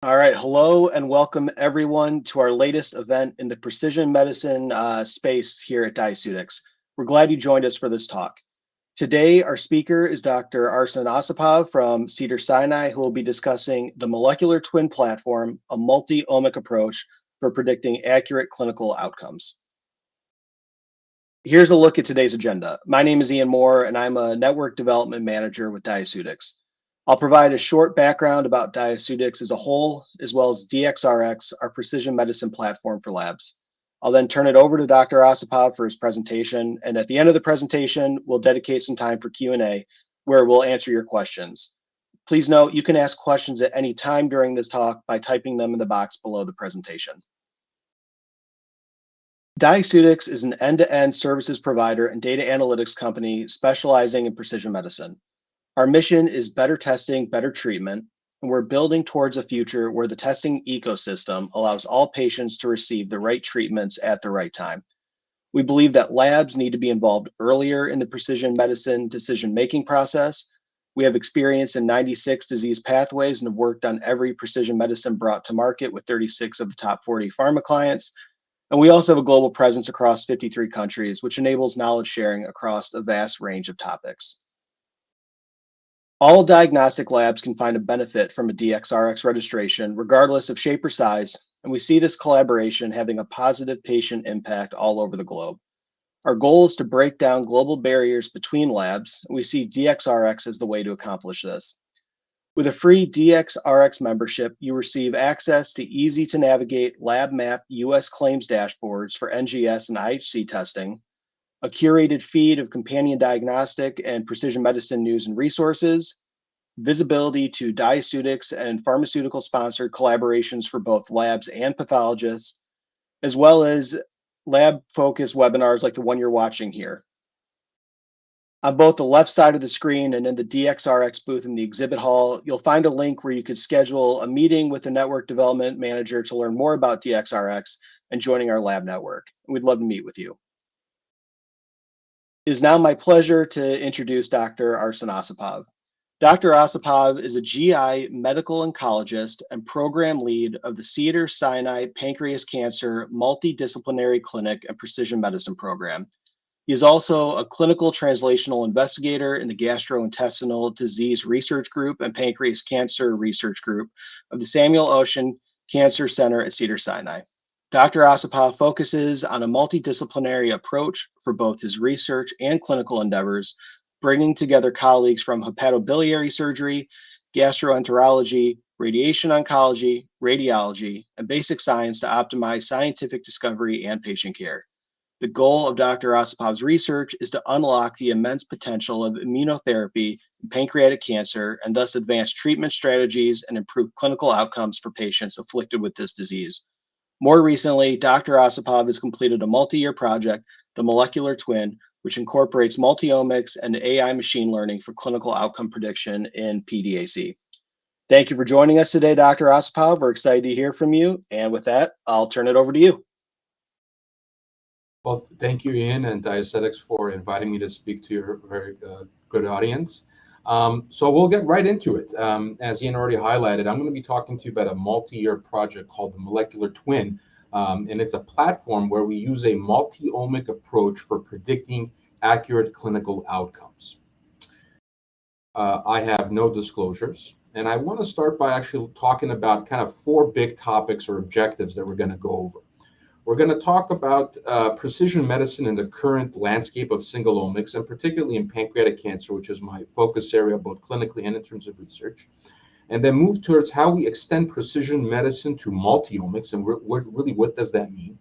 All right, hello and welcome everyone to our latest event in the precision medicine space here at Diaceutics. We're glad you joined us for this talk. Today, our speaker is Dr. Arsen Osipov from Cedars-Sinai, who will be discussing the molecular twin platform, a multi-omic approach for predicting accurate clinical outcomes. Here's a look at today's agenda. My name is Ian Moore, and I'm a network development manager with Diaceutics. I'll provide a short background about Diaceutics as a whole, as well as DXRX, our precision medicine platform for labs. I'll then turn it over to Dr. Osipov for his presentation, and at the end of the presentation, we'll dedicate some time for Q&A, where we'll answer your questions. Please note, you can ask questions at any time during this talk by typing them in the box below the presentation. Diaceutics is an end-to-end services provider and data analytics company specializing in precision medicine. Our mission is better testing, better treatment, and we're building towards a future where the testing ecosystem allows all patients to receive the right treatments at the right time. We believe that labs need to be involved earlier in the precision medicine decision-making process. We have experience in 96 disease pathways and have worked on every precision medicine brought to market with 36 of the top 40 pharma clients. And we also have a global presence across 53 countries, which enables knowledge sharing across a vast range of topics. All diagnostic labs can find a benefit from a DXRX registration, regardless of shape or size, and we see this collaboration having a positive patient impact all over the globe. Our goal is to break down global barriers between labs, and we see DXRX as the way to accomplish this. With a free DXRX membership, you receive access to easy-to-navigate lab map US claims dashboards for NGS and IHC testing, a curated feed of companion diagnostic and precision medicine news and resources, visibility to Diaceutics and pharmaceutical-sponsored collaborations for both labs and pathologists, as well as lab-focused webinars like the one you're watching here. On both the left side of the screen and in the DXRX booth in the exhibit hall, you'll find a link where you could schedule a meeting with the network development manager to learn more about DXRX and joining our lab network. We'd love to meet with you. It is now my pleasure to introduce Dr. Arsen Osipov. Dr. Osipov is a GI medical oncologist and program lead of the Cedars-Sinai Pancreas Cancer Multidisciplinary Clinic and Precision Medicine Program. He is also a clinical translational investigator in the Gastrointestinal Disease Research Group and Pancreas Cancer Research Group of the Samuel Ocean Cancer Center at Cedars-Sinai. Dr. Osipov focuses on a multidisciplinary approach for both his research and clinical endeavors, bringing together colleagues from hepatobiliary surgery, gastroenterology, radiation oncology, radiology, and basic science to optimize scientific discovery and patient care. The goal of Dr. Osipov's research is to unlock the immense potential of immunotherapy in pancreatic cancer and thus advance treatment strategies and improve clinical outcomes for patients afflicted with this disease. More recently, Dr. Osipov has completed a multi-year project, the Molecular Twin, which incorporates multi-omics and AI machine learning for clinical outcome prediction in PDAC. Thank you for joining us today, Dr. Osipov. We're excited to hear from you. And with that, I'll turn it over to you. Well, thank you, Ian, and Diaceutics for inviting me to speak to your very good audience. So we'll get right into it. As Ian already highlighted, I'm going to be talking to you about a multi-year project called the Molecular Twin, and it's a platform where we use a multi-omic approach for predicting accurate clinical outcomes. I have no disclosures, and I want to start by actually talking about kind of 4 big topics or objectives that we're going to go over. We're going to talk about precision medicine in the current landscape of single omics, and particularly in pancreatic cancer, which is my focus area both clinically and in terms of research, and then move towards how we extend precision medicine to multi-omics, and really what does that mean?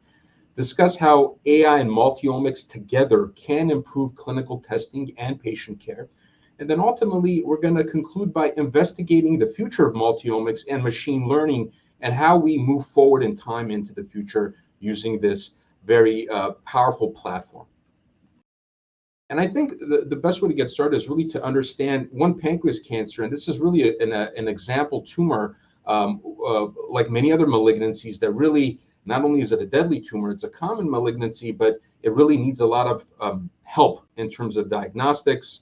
Discuss how AI and multi-omics together can improve clinical testing and patient care. And then ultimately, we're going to conclude by investigating the future of multi-omics and machine learning and how we move forward in time into the future using this very powerful platform. And I think the best way to get started is really to understand one pancreas cancer, and this is really an example tumor, like many other malignancies, that really, not only is it a deadly tumor, it's a common malignancy, but it really needs a lot of help in terms of diagnostics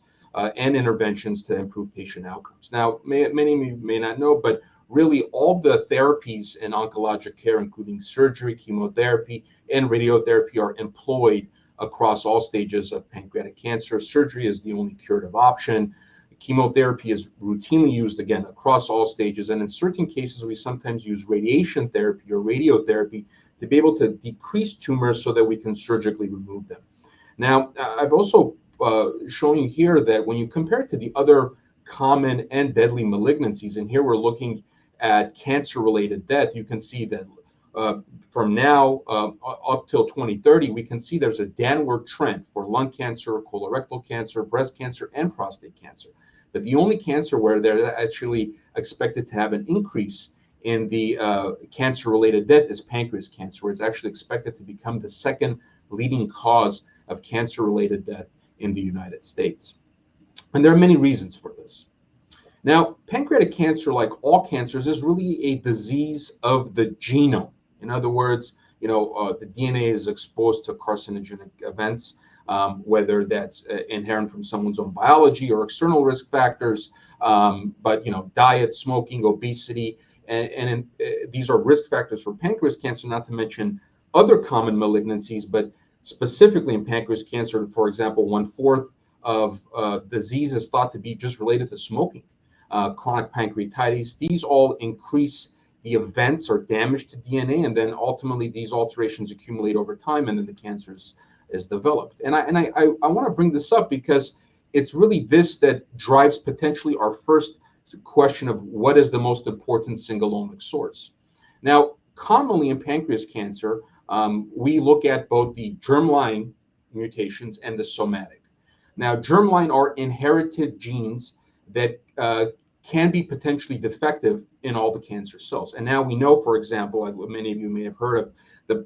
and interventions to improve patient outcomes. Now, many of you may not know, but really all the therapies in oncologic care, including surgery, chemotherapy, and radiotherapy, are employed across all stages of pancreatic cancer. Surgery is the only curative option. Chemotherapy is routinely used, again, across all stages. And in certain cases, we sometimes use radiation therapy or radiotherapy to be able to decrease tumors so that we can surgically remove them. Now, I've also shown you here that when you compare it to the other common and deadly malignancies, and here we're looking at cancer-related death, you can see that from now up till 2030, we can see there's a downward trend for lung cancer, colorectal cancer, breast cancer, and prostate cancer. But the only cancer where they're actually expected to have an increase in the cancer-related death is pancreas cancer, where it's actually expected to become the second leading cause of cancer-related death in the United States. And there are many reasons for this. Now, pancreatic cancer, like all cancers, is really a disease of the genome. In other words, the DNA is exposed to carcinogenic events, whether that's inherent from someone's own biology or external risk factors, but diet, smoking, obesity, and these are risk factors for pancreas cancer, not to mention other common malignancies, but specifically in pancreas cancer, for example, 1/4 of disease is thought to be just related to smoking. Chronic pancreatitis, these all increase the events or damage to DNA, and then ultimately these alterations accumulate over time, and then the cancer is developed. And I want to bring this up because it's really this that drives potentially our first question of what is the most important single omic source. Now, commonly in pancreas cancer, we look at both the germline mutations and the somatic. Now, germline are inherited genes that can be potentially defective in all the cancer cells. And now we know, for example, like what many of you may have heard of, the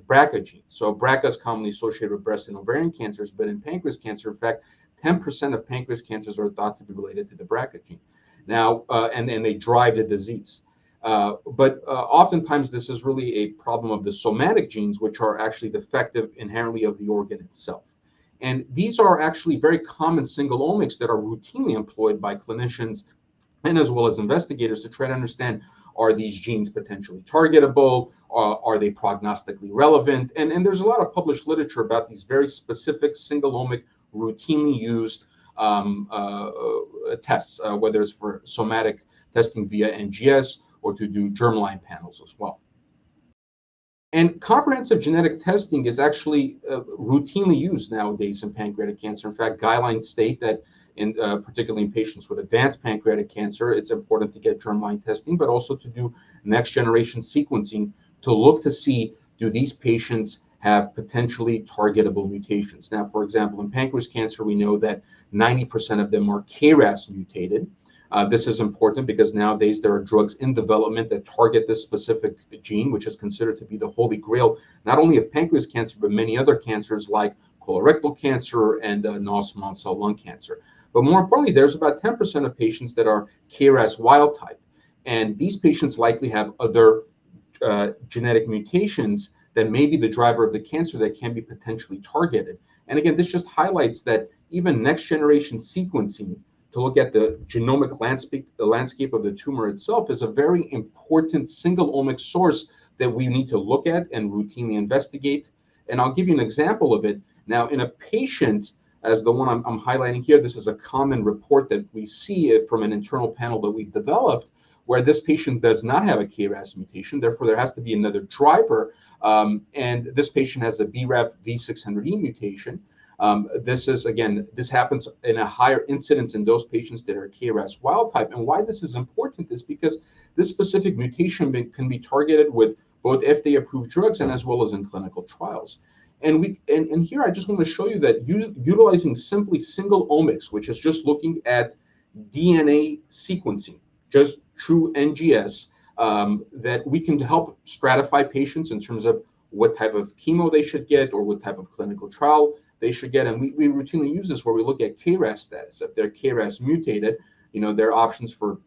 BRCA gene. So BRCA is commonly associated with breast and ovarian cancers, but in pancreas cancer, in fact, 10% of pancreas cancers are thought to be related to the BRCA gene. Now, and they drive the disease. But oftentimes this is really a problem of the somatic genes, which are actually defective inherently of the organ itself. And these are actually very common single omics that are routinely employed by clinicians and as well as investigators to try to understand, are these genes potentially targetable? Are they prognostically relevant? And there's a lot of published literature about these very specific single omic routinely used tests, whether it's for somatic testing via NGS or to do germline panels as well. And comprehensive genetic testing is actually routinely used nowadays in pancreatic cancer. In fact, guidelines state that particularly in patients with advanced pancreatic cancer, it's important to get germline testing, but also to do next generation sequencing to look to see, do these patients have potentially targetable mutations? Now, for example, in pancreas cancer, we know that 90% of them are KRAS mutated. This is important because nowadays there are drugs in development that target this specific gene, which is considered to be the holy grail, not only of pancreas cancer, but many other cancers like colorectal cancer and non-small cell lung cancer. But more importantly, there's about 10% of patients that are KRAS wild type. And these patients likely have other genetic mutations that may be the driver of the cancer that can be potentially targeted. And again, this just highlights that even next generation sequencing to look at the genomic landscape of the tumor itself is a very important single omic source that we need to look at and routinely investigate. And I'll give you an example of it. Now, in a patient, as the one I'm highlighting here, this is a common report that we see from an internal panel that we've developed, where this patient does not have a KRAS mutation. Therefore, there has to be another driver. And this patient has a BRAF V600E mutation. This happens in a higher incidence in those patients that are KRAS wild type. And why this is important is because this specific mutation can be targeted with both FDA-approved drugs and as well as in clinical trials. And here I just want to show you that utilizing simply single omics, which is just looking at DNA sequencing, just true NGS, that we can help stratify patients in terms of what type of chemo they should get or what type of clinical trial they should get. And we routinely use this where we look at KRAS status. If they're KRAS mutated, there are options for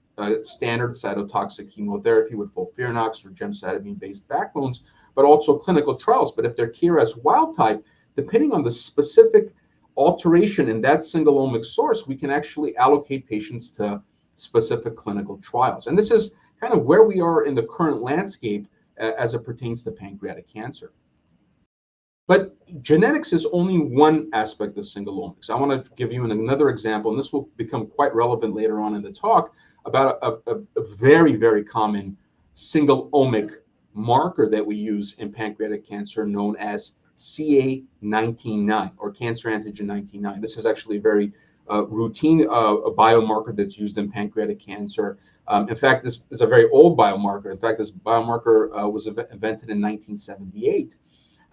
standard cytotoxic chemotherapy with FOLFIRINOX or gemcitabine-based backbones, but also clinical trials. But if they're KRAS wild type, depending on the specific alteration in that single omic source, we can actually allocate patients to specific clinical trials. And this is kind of where we are in the current landscape as it pertains to pancreatic cancer. But genetics is only one aspect of single omics. I want to give you another example, and this will become quite relevant later on in the talk, about a very, very common single omic marker that we use in pancreatic cancer known as CA19-9 or cancer antigen 19-9. This is actually a very routine biomarker that's used in pancreatic cancer. In fact, this is a very old biomarker. In fact, this biomarker was invented in 1978.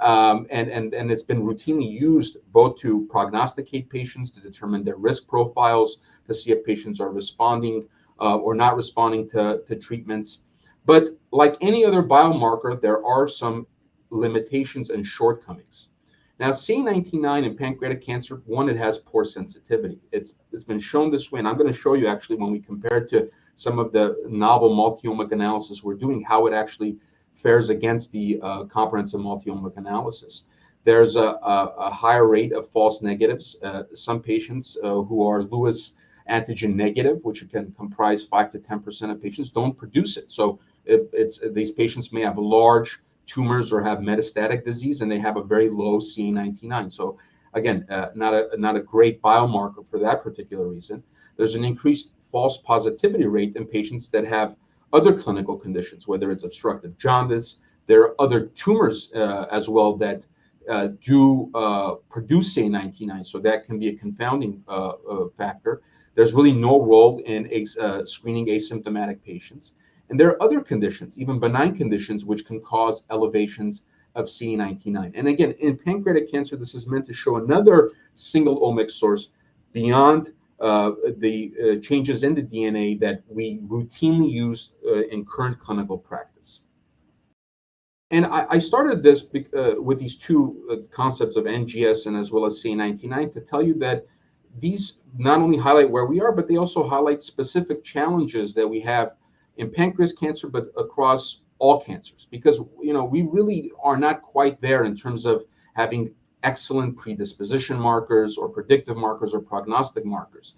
And it's been routinely used both to prognosticate patients, to determine their risk profiles, to see if patients are responding or not responding to treatments. But like any other biomarker, there are some limitations and shortcomings. Now, CA19-9 in pancreatic cancer, one, it has poor sensitivity. It's been shown this way, and I'm going to show you actually when we compare it to some of the novel multi-omic analysis we're doing, how it actually fares against the comprehensive multi-omic analysis. There's a higher rate of false negatives. Some patients who are Lewis antigen negative, which can comprise 5 to 10% of patients, don't produce it. So these patients may have large tumors or have metastatic disease, and they have a very low CA19-9. So again, not a great biomarker for that particular reason. There's an increased false positivity rate in patients that have other clinical conditions, whether it's obstructive jaundice. There are other tumors as well that do produce CA19-9, so that can be a confounding factor. There's really no role in screening asymptomatic patients. And there are other conditions, even benign conditions, which can cause elevations of CA19-9. And again, in pancreatic cancer, this is meant to show another single omic source beyond the changes in the DNA that we routinely use in current clinical practice. And I started this with these two concepts of NGS and as well as CA19-9 to tell you that these not only highlight where we are, but they also highlight specific challenges that we have in pancreas cancer, but across all cancers, because we really are not quite there in terms of having excellent predisposition markers or predictive markers or prognostic markers,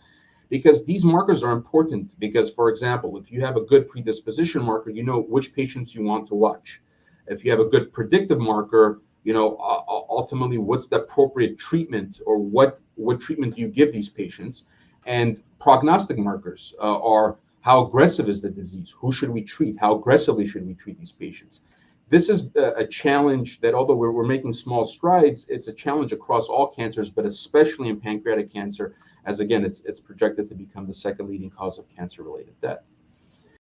because these markers are important. Because, for example, if you have a good predisposition marker, you know which patients you want to watch. If you have a good predictive marker, ultimately what's the appropriate treatment, or what treatment do you give these patients. And prognostic markers are how aggressive is the disease, who should we treat, how aggressively should we treat these patients. This is a challenge that, although we're making small strides, it's a challenge across all cancers, but especially in pancreatic cancer, as again, it's projected to become the second leading cause of cancer-related death.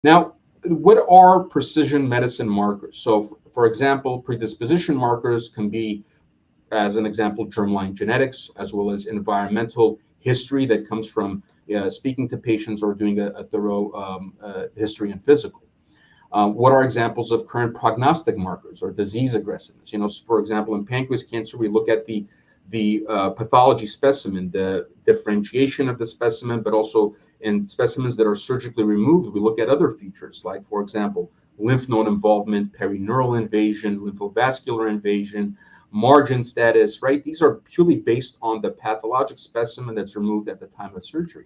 Now, what are precision medicine markers? So, for example, predisposition markers can be, as an example, germline genetics, as well as environmental history that comes from speaking to patients or doing a thorough history and physical. What are examples of current prognostic markers or disease aggressiveness? For example, in pancreas cancer, we look at the pathology specimen, the differentiation of the specimen, but also in specimens that are surgically removed, we look at other features like, for example, lymph node involvement, perineural invasion, lymphovascular invasion, margin status, right? These are purely based on the pathologic specimen that's removed at the time of surgery.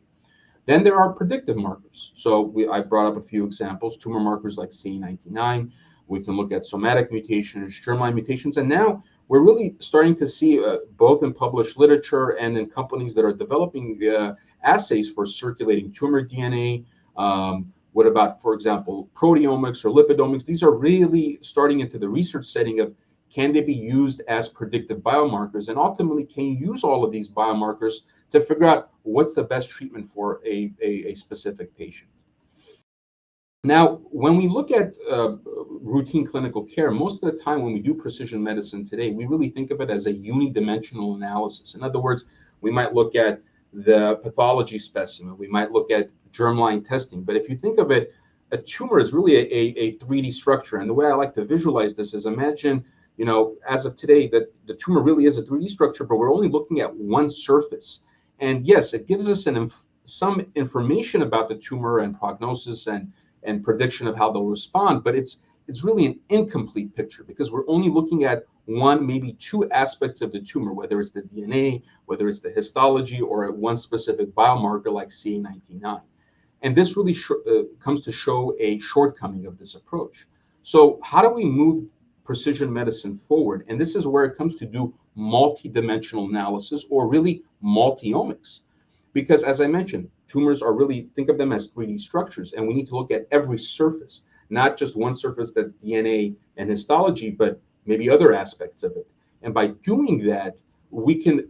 Then there are predictive markers. So I brought up a few examples, tumor markers like CA19-9. We can look at somatic mutations, germline mutations, and now we're really starting to see both in published literature and in companies that are developing assays for circulating tumor DNA. What about, for example, proteomics or lipidomics? These are really starting into the research setting of, can they be used as predictive biomarkers? And ultimately, can you use all of these biomarkers to figure out what's the best treatment for a specific patient? Now, when we look at routine clinical care, most of the time when we do precision medicine today, we really think of it as a unidimensional analysis. In other words, we might look at the pathology specimen, we might look at germline testing. But if you think of it, a tumor is really a 3D structure. And the way I like to visualize this is, imagine, as of today, that the tumor really is a 3D structure, but we're only looking at one surface. And yes, it gives us some information about the tumor and prognosis and prediction of how they'll respond, but it's really an incomplete picture because we're only looking at one, maybe two aspects of the tumor, whether it's the DNA, whether it's the histology, or at one specific biomarker like CA19-9. And this really comes to show a shortcoming of this approach. So how do we move precision medicine forward? And this is where it comes to do multi-dimensional analysis, or really multi-omics. Because as I mentioned, tumors are really, think of them as 3D structures, and we need to look at every surface, not just one surface that's DNA and histology, but maybe other aspects of it. And by doing that, we can,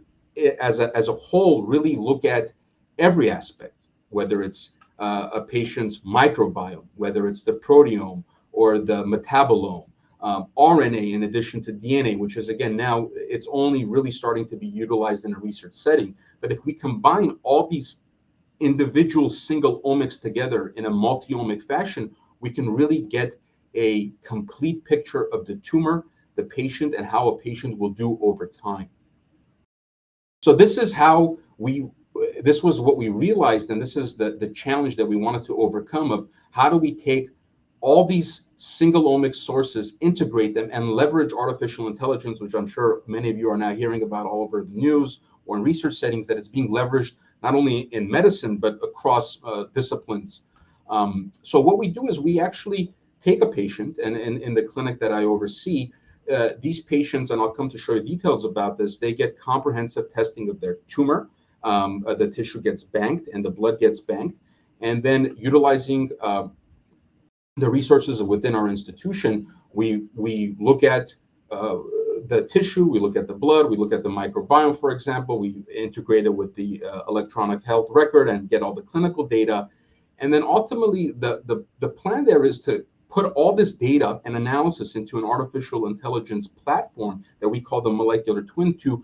as a whole, really look at every aspect, whether it's a patient's microbiome, whether it's the proteome or the metabolome, RNA in addition to DNA, which is, again, now it's only really starting to be utilized in a research setting. But if we combine all these individual single omics together in a multi-omic fashion, we can really get a complete picture of the tumor, the patient, and how a patient will do over time. So this is how this was what we realized, and this is the challenge that we wanted to overcome, of how do we take all these single omic sources, integrate them, and leverage artificial intelligence, which I'm sure many of you are now hearing about all over the news or in research settings, that it's being leveraged not only in medicine, but across disciplines. So what we do is we actually take a patient, and in the clinic that I oversee, these patients, and I'll come to show you details about this, they get comprehensive testing of their tumor. The tissue gets banked and the blood gets banked. And then utilizing the resources within our institution, we look at the tissue, we look at the blood, we look at the microbiome, for example, we integrate it with the electronic health record and get all the clinical data. And then ultimately, the plan there is to put all this data and analysis into an artificial intelligence platform that we call the molecular twin to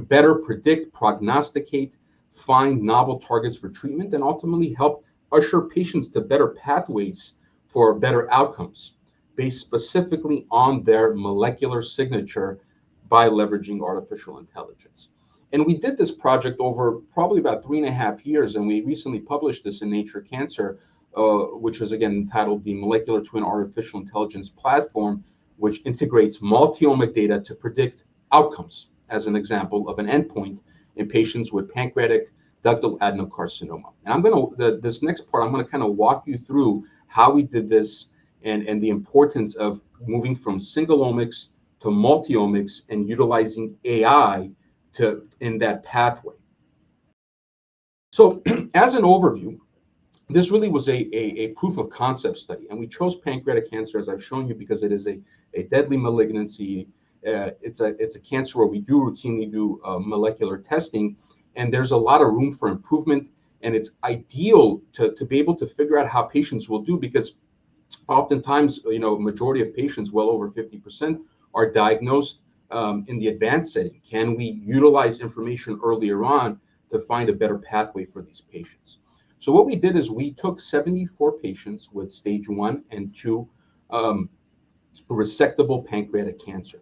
better predict, prognosticate, find novel targets for treatment, and ultimately help usher patients to better pathways for better outcomes based specifically on their molecular signature by leveraging artificial intelligence. And we did this project over probably about 3.5 years, and we recently published this in Nature Cancer, which is again entitled the Molecular Twin Artificial Intelligence Platform, which integrates multi-omic data to predict outcomes, as an example of an endpoint in patients with pancreatic ductal adenocarcinoma. And I'm going to, this next part, I'm going to kind of walk you through how we did this and the importance of moving from single omics to multi-omics and utilizing AI in that pathway. So as an overview, this really was a proof of concept study, and we chose pancreatic cancer, as I've shown you, because it is a deadly malignancy. It's a cancer where we do routinely do molecular testing, and there's a lot of room for improvement, and it's ideal to be able to figure out how patients will do, because oftentimes, majority of patients, well over 50%, are diagnosed in the advanced setting. Can we utilize information earlier on to find a better pathway for these patients? So what we did is we took 74 patients with stage 1 and 2 resectable pancreatic cancer.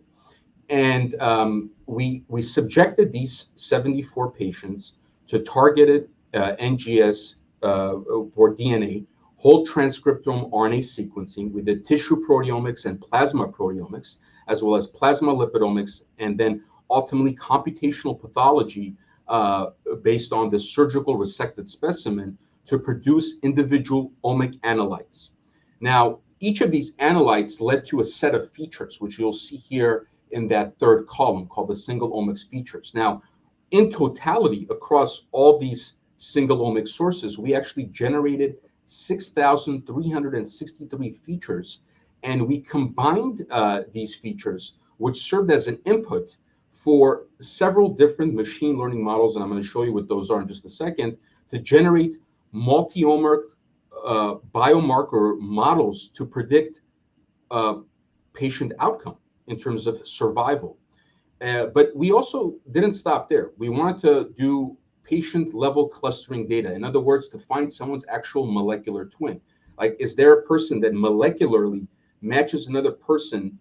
And we subjected these 74 patients to targeted NGS for DNA, whole transcriptome RNA sequencing. We did tissue proteomics and plasma proteomics, as well as plasma lipidomics, and then ultimately computational pathology based on the surgical resected specimen to produce individual omic analytes. Now, each of these analytes led to a set of features, which you'll see here in that third column called the single omics features. Now, in totality, across all these single omic sources, we actually generated 6,363 features, and we combined these features, which served as an input for several different machine learning models, and I'm going to show you what those are in just a second, to generate multi-omic biomarker models to predict patient outcome in terms of survival. But we also didn't stop there. We wanted to do patient-level clustering data. In other words, to find someone's actual molecular twin. Like, is there a person that molecularly matches another person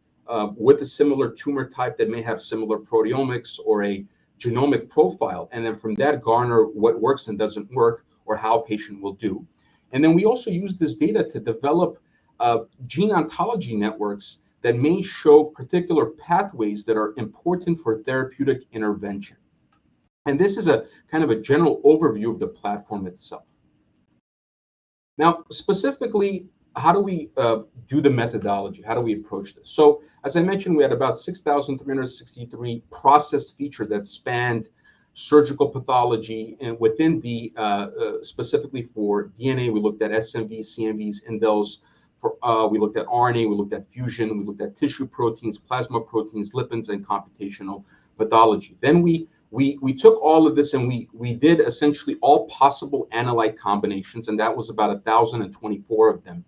with a similar tumor type that may have similar proteomics or a genomic profile, and then from that garner what works and doesn't work, or how a patient will do. And then we also use this data to develop gene ontology networks that may show particular pathways that are important for therapeutic intervention. And this is a kind of a general overview of the platform itself. Now, specifically, how do we do the methodology? How do we approach this? So, as I mentioned, we had about 6,363 process features that spanned surgical pathology, and within the specifically for DNA, we looked at SNVs, CNVs, indels. For we looked at RNA, we looked at fusion, we looked at tissue proteins, plasma proteins, lipids, and computational pathology. Then we took all of this and we did essentially all possible analyte combinations, and that was about 1,024 of them.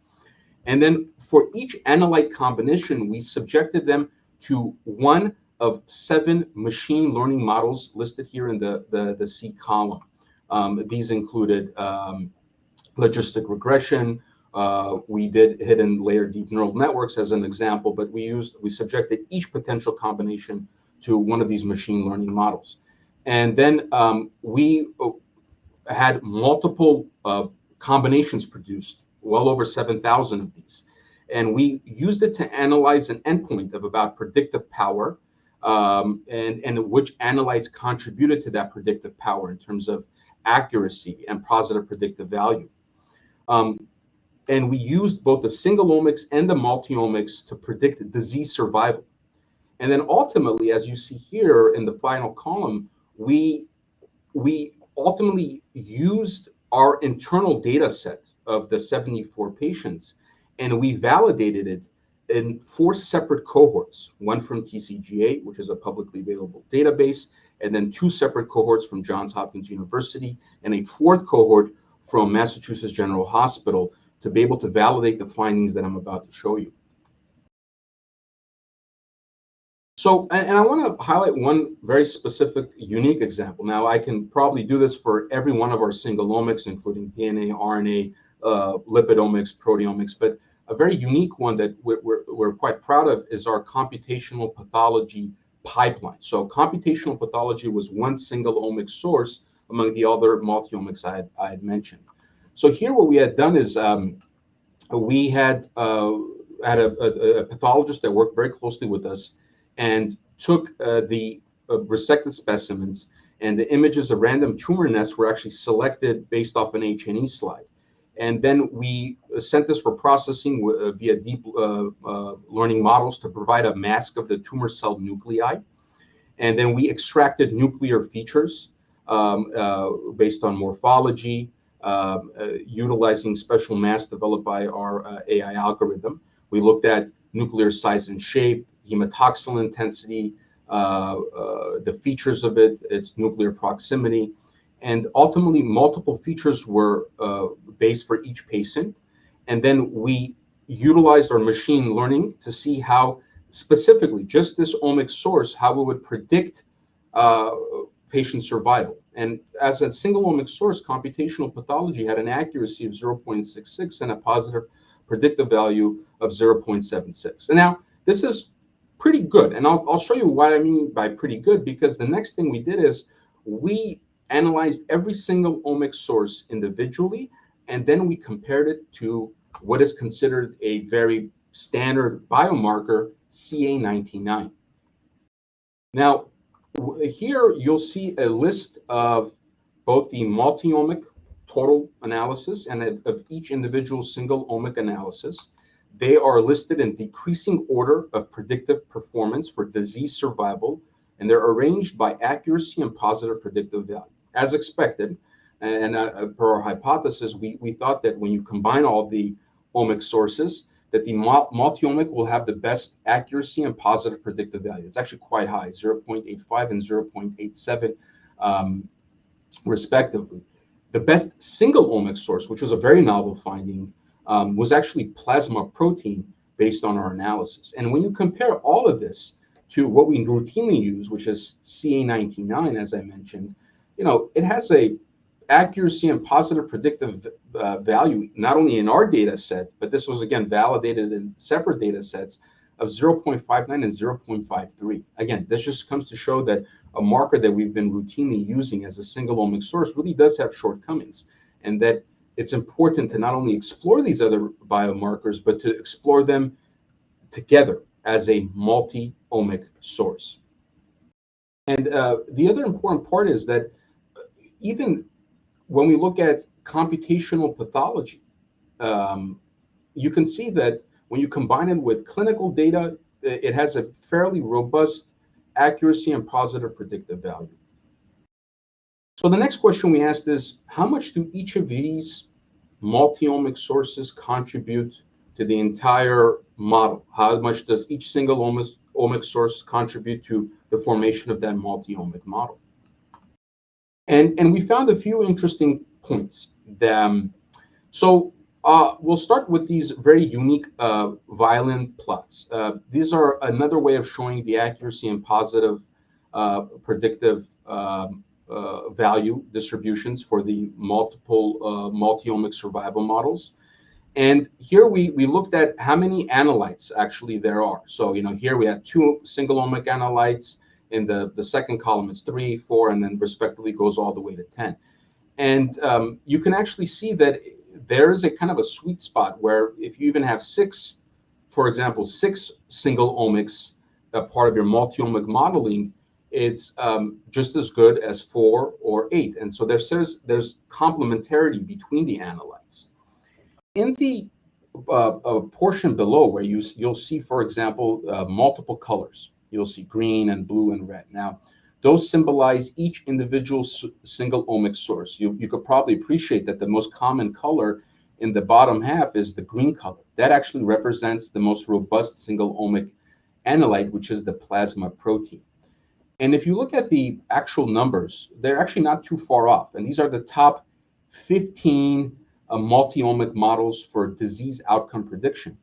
And then for each analyte combination, we subjected them to one of 7 machine learning models listed here in the C column. These included logistic regression. We did hidden layer deep neural networks as an example, but we subjected each potential combination to one of these machine learning models. And then we had multiple combinations produced, well over 7,000 of these. And we used it to analyze an endpoint of about predictive power and which analytes contributed to that predictive power in terms of accuracy and positive predictive value. And we used both the single omics and the multi-omics to predict disease survival. And then ultimately, as you see here in the final column, we ultimately used our internal data set of the 74 patients, and we validated it in 4 separate cohorts, one from TCGA, which is a publicly available database, and then 2 separate cohorts from Johns Hopkins University, and a 4th cohort from Massachusetts General Hospital to be able to validate the findings that I'm about to show you. So, and I want to highlight one very specific, unique example. Now, I can probably do this for every one of our single omics, including DNA, RNA, lipidomics, proteomics, but a very unique one that we're quite proud of is our computational pathology pipeline. So computational pathology was one single omic source among the other multi-omics I had mentioned. So here what we had done is we had a pathologist that worked very closely with us and took the resected specimens, and the images of random tumor nests were actually selected based off an H&E slide. And then we sent this for processing via deep learning models to provide a mask of the tumor cell nuclei. And then we extracted nuclear features based on morphology, utilizing special masks developed by our AI algorithm. We looked at nuclear size and shape, hematoxylin intensity, the features of it, its nuclear proximity, and ultimately multiple features were based for each patient. And then we utilized our machine learning to see how specifically just this omic source, how it would predict patient survival. And as a single omic source, computational pathology had an accuracy of 0.66 and a positive predictive value of 0.76. And now this is pretty good. And I'll show you what I mean by pretty good, because the next thing we did is we analyzed every single omic source individually, and then we compared it to what is considered a very standard biomarker, CA19-9. Now, here you'll see a list of both the multi-omic total analysis and of each individual single omic analysis. They are listed in decreasing order of predictive performance for disease survival, and they're arranged by accuracy and positive predictive value. As expected, and per our hypothesis, we thought that when you combine all the omic sources, that the multi-omic will have the best accuracy and positive predictive value. It's actually quite high, 0.85 and 0.87, respectively. The best single omic source, which was a very novel finding, was actually plasma protein based on our analysis. And when you compare all of this to what we routinely use, which is CA19-9, as I mentioned, it has a accuracy and positive predictive value, not only in our data set, but this was again validated in separate data sets of 0.59 and 0.53. Again, this just comes to show that a marker that we've been routinely using as a single omic source really does have shortcomings, and that it's important to not only explore these other biomarkers, but to explore them together as a multi-omic source. And the other important part is that even when we look at computational pathology, you can see that when you combine it with clinical data, it has a fairly robust accuracy and positive predictive value. So the next question we asked is, how much do each of these multi-omic sources contribute to the entire model? How much does each single omic source contribute to the formation of that multi-omic model? And we found a few interesting points. We'll start with these very unique violin plots. These are another way of showing the accuracy and positive predictive value distributions for the multiple multi-omic survival models. And here we looked at how many analytes actually there are. So, here we have 2 single omic analytes. In the second column is 3, 4, and then respectively goes all the way to 10. And you can actually see that there is a kind of a sweet spot where if you even have 6, for example, 6 single omics, a part of your multi-omic modeling, it's just as good as 4 or 8. And so there's complementarity between the analytes. In the portion below where you'll see, for example, multiple colors. You'll see green and blue and red. Now, those symbolize each individual single omic source. You could probably appreciate that the most common color in the bottom half is the green color. That actually represents the most robust single omic analyte, which is the plasma protein. And if you look at the actual numbers, they're actually not too far off. And these are the top 15 multi-omic models for disease outcome prediction.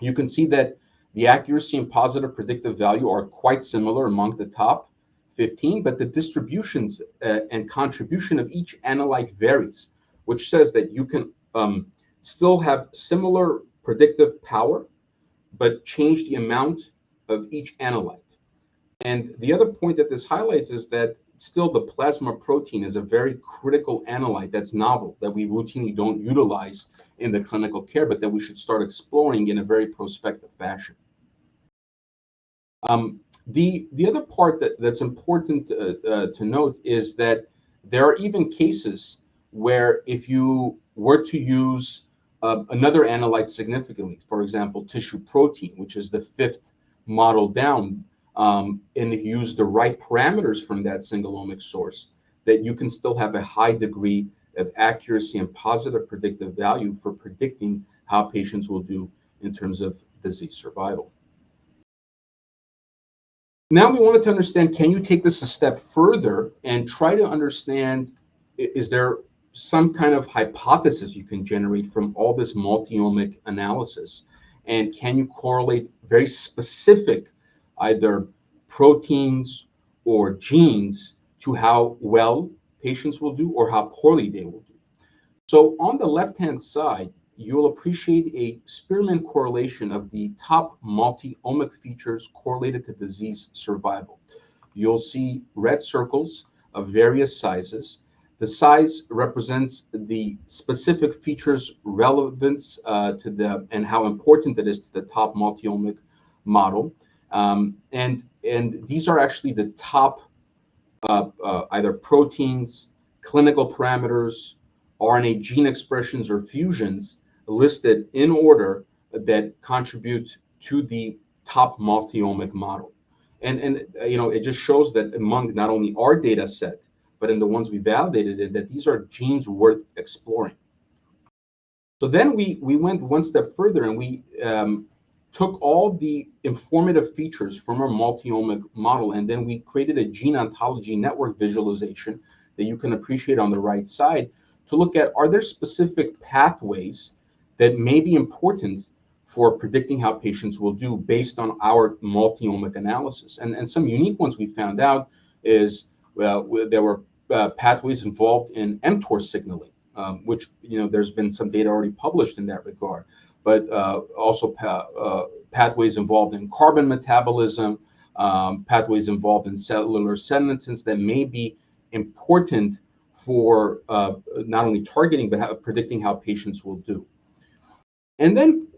You can see that the accuracy and positive predictive value are quite similar among the top 15, but the distributions and contribution of each analyte varies, which says that you can still have similar predictive power, but change the amount of each analyte. And the other point that this highlights is that still the plasma protein is a very critical analyte that's novel, that we routinely don't utilize in the clinical care, but that we should start exploring in a very prospective fashion. The other part that's important to note is that there are even cases where if you were to use another analyte significantly, for example, tissue protein, which is the 5th model down, and if you use the right parameters from that single omic source, that you can still have a high degree of accuracy and positive predictive value for predicting how patients will do in terms of disease survival. Now we wanted to understand, can you take this a step further and try to understand, is there some kind of hypothesis you can generate from all this multi-omic analysis? And can you correlate very specific either proteins or genes to how well patients will do or how poorly they will do? So on the left-hand side, you'll appreciate a Spearman correlation of the top multi-omic features correlated to disease survival. You'll see red circles of various sizes. The size represents the specific features relevance and how important it is to the top multi-omic model. And these are actually the top either proteins, clinical parameters, RNA gene expressions or fusions listed in order that contribute to the top multi-omic model. And it just shows that among not only our data set, but in the ones we validated, that these are genes worth exploring. So then we went one step further and we took all the informative features from our multi-omic model, and then we created a gene ontology network visualization that you can appreciate on the right side to look at, are there specific pathways that may be important for predicting how patients will do based on our multi-omic analysis. And some unique ones we found out is, there were pathways involved in mTOR signaling, which, there's been some data already published in that regard, but also pathways involved in carbon metabolism, pathways involved in cellular senescence that may be important for not only targeting, but predicting how patients will do. And then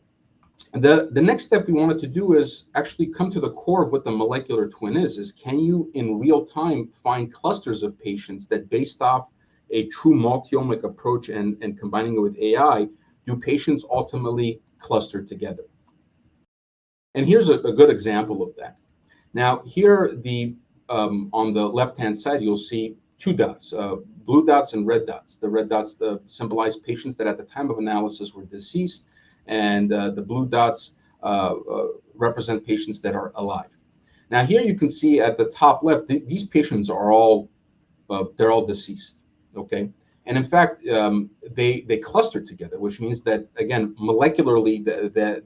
the next step we wanted to do is actually come to the core of what the molecular twin is can you in real time find clusters of patients that based off a true multi-omic approach and combining it with AI, do patients ultimately cluster together? And here's a good example of that. Now, here on the left-hand side, you'll see two dots, blue dots and red dots. The red dots symbolize patients that at the time of analysis were deceased, and the blue dots represent patients that are alive. Now, here you can see at the top left, these patients are all they're all deceased. Okay, and in fact, they cluster together, which means that again, molecularly,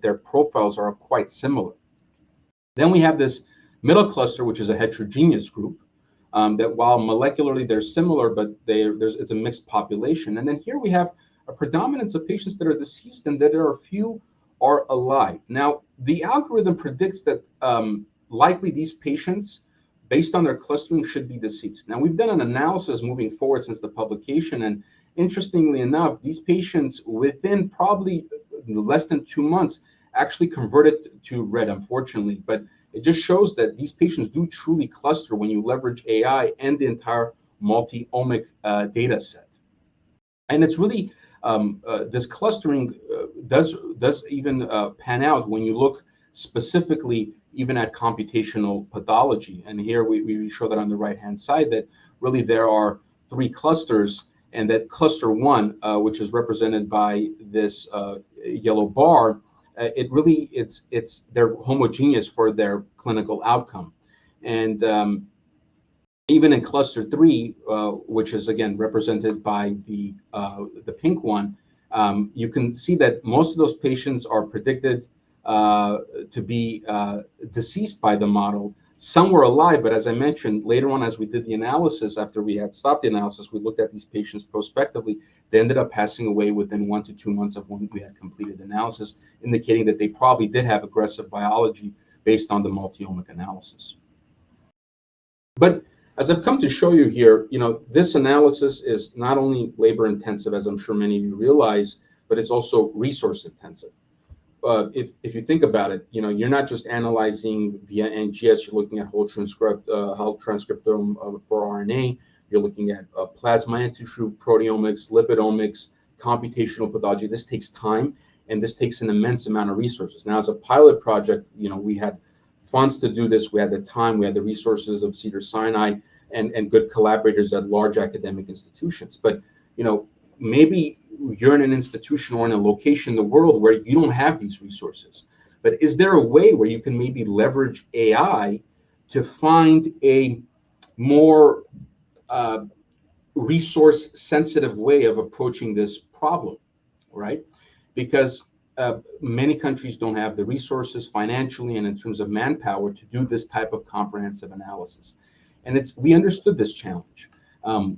their profiles are quite similar. Then we have this middle cluster, which is a heterogeneous group, that while molecularly they're similar, but it's a mixed population. And then here we have a predominance of patients that are deceased and that there are few are alive. Now, the algorithm predicts that likely these patients, based on their clustering, should be deceased. Now, we've done an analysis moving forward since the publication, and interestingly enough, these patients within probably less than 2 months actually converted to red, unfortunately, but it just shows that these patients do truly cluster when you leverage AI and the entire multi-omic data set. And it's really, this clustering does even pan out when you look specifically even at computational pathology. And here we show that on the right-hand side, that really there are 3 clusters, and that cluster 1, which is represented by this yellow bar, they're homogeneous for their clinical outcome. And even in cluster 3, which is again represented by the pink one, you can see that most of those patients are predicted to be deceased by the model. Some were alive, but as I mentioned, later on as we did the analysis, after we had stopped the analysis, we looked at these patients prospectively. They ended up passing away within 1 to 2 months of when we had completed the analysis, indicating that they probably did have aggressive biology based on the multi-omic analysis. But as I've come to show you here, this analysis is not only labor intensive, as I'm sure many of you realize, but it's also resource intensive. If you think about it, you're not just analyzing via NGS. You're looking at whole transcriptome for RNA. You're looking at plasma and tissue proteomics, lipidomics, computational pathology. This takes time, and this takes an immense amount of resources. Now, as a pilot project, we had funds to do this. We had the time. We had the resources of Cedars-Sinai and good collaborators at large academic institutions. But maybe you're in an institution or in a location in the world where you don't have these resources. But is there a way where you can maybe leverage AI to find a more resource-sensitive way of approaching this problem, right? Because many countries don't have the resources financially and in terms of manpower to do this type of comprehensive analysis. And we understood this challenge.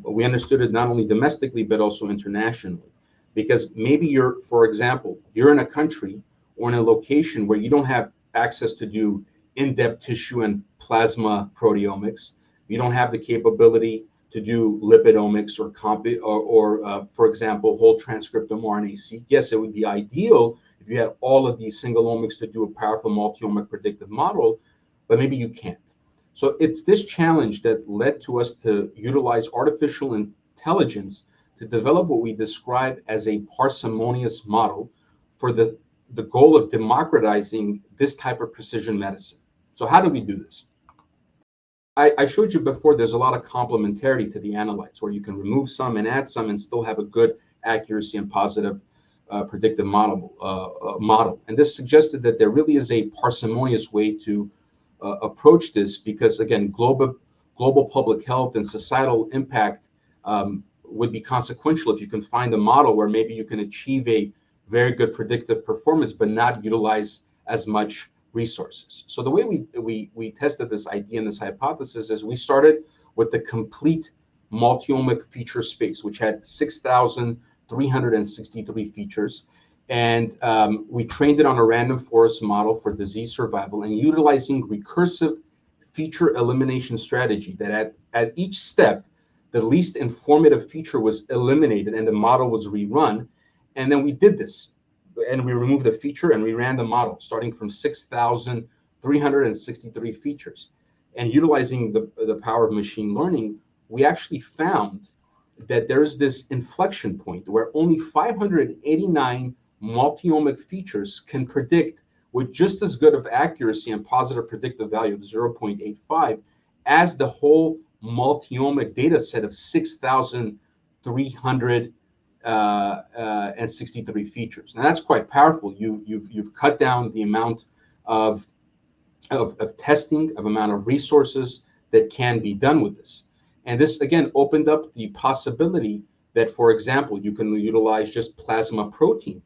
We understood it not only domestically, but also internationally. Because maybe for example, you're in a country or in a location where you don't have access to do in-depth tissue and plasma proteomics. You don't have the capability to do lipidomics or for example, whole transcriptome RNA-seq. Yes, it would be ideal if you had all of these single omics to do a powerful multi-omic predictive model, but maybe you can't. So it's this challenge that led to us to utilize artificial intelligence to develop what we describe as a parsimonious model for the goal of democratizing this type of precision medicine. So how do we do this? I showed you before there's a lot of complementarity to the analytes, where you can remove some and add some and still have a good accuracy and positive predictive model. And this suggested that there really is a parsimonious way to approach this, because again, global public health and societal impact would be consequential if you can find a model where maybe you can achieve a very good predictive performance but not utilize as much resources. So the way we tested this idea and this hypothesis is we started with the complete multi-omic feature space, which had 6,363 features. And we trained it on a random forest model for disease survival, and utilizing recursive feature elimination strategy that at each step, the least informative feature was eliminated and the model was rerun. And then we did this, and we removed the feature and we ran the model starting from 6,363 features. And utilizing the power of machine learning, we actually found that there's this inflection point where only 589 multi-omic features can predict with just as good of accuracy and positive predictive value of 0.85 as the whole multi-omic data set of 6,363 features. Now that's quite powerful. You've cut down the amount of testing, of amount of resources that can be done with this. And this, again, opened up the possibility that, for example, you can utilize just plasma protein,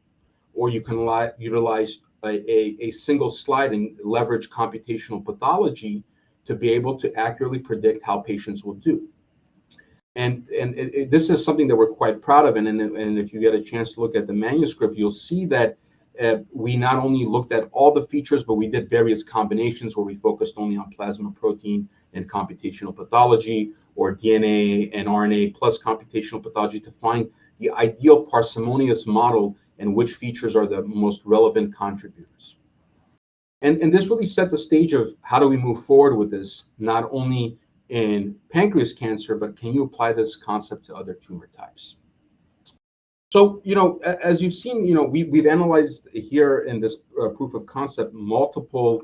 or you can utilize a single slide and leverage computational pathology to be able to accurately predict how patients will do. And this is something that we're quite proud of. And if you get a chance to look at the manuscript, you'll see that we not only looked at all the features, but we did various combinations where we focused only on plasma protein and computational pathology, or DNA and RNA plus computational pathology, to find the ideal parsimonious model and which features are the most relevant contributors. And this really set the stage of how do we move forward with this, not only in pancreas cancer, but can you apply this concept to other tumor types? So, as you've seen, we've analyzed here in this proof of concept multiple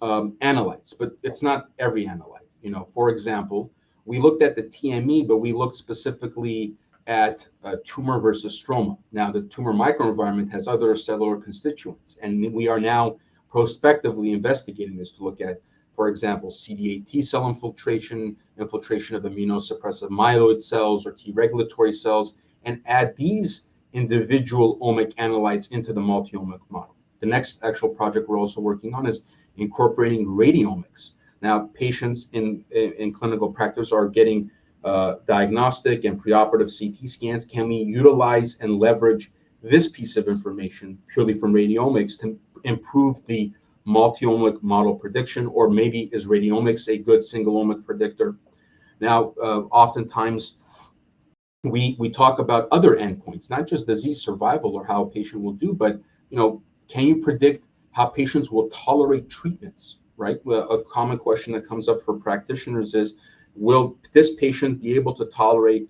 analytes, but it's not every analyte. For example, we looked at the TME, but we looked specifically at tumor versus stroma. Now, the tumor microenvironment has other cellular constituents, and we are now prospectively investigating this to look at, for example, CD8 T cell infiltration of immunosuppressive myeloid cells or T regulatory cells, and add these individual omic analytes into the multi-omic model. The next actual project we're also working on is incorporating radiomics. Now, patients in clinical practice are getting diagnostic and preoperative CT scans. Can we utilize and leverage this piece of information purely from radiomics to improve the multi-omic model prediction, or maybe is radiomics a good single omic predictor? Now, oftentimes we talk about other endpoints, not just disease survival or how a patient will do, but can you predict how patients will tolerate treatments, right? Well, a common question that comes up for practitioners is, will this patient be able to tolerate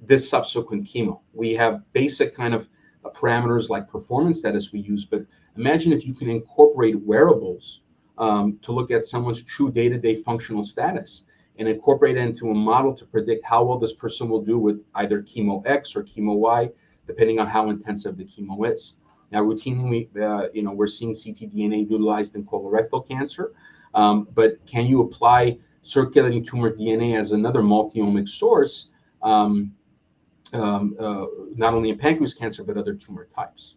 this subsequent chemo? We have basic kind of parameters like performance status we use, but imagine if you can incorporate wearables to look at someone's true day-to-day functional status and incorporate it into a model to predict how well this person will do with either chemo X or chemo Y, depending on how intensive the chemo is. Now, routinely, we're seeing ctDNA utilized in colorectal cancer, but can you apply circulating tumor DNA as another multi-omic source, not only in pancreas cancer, but other tumor types?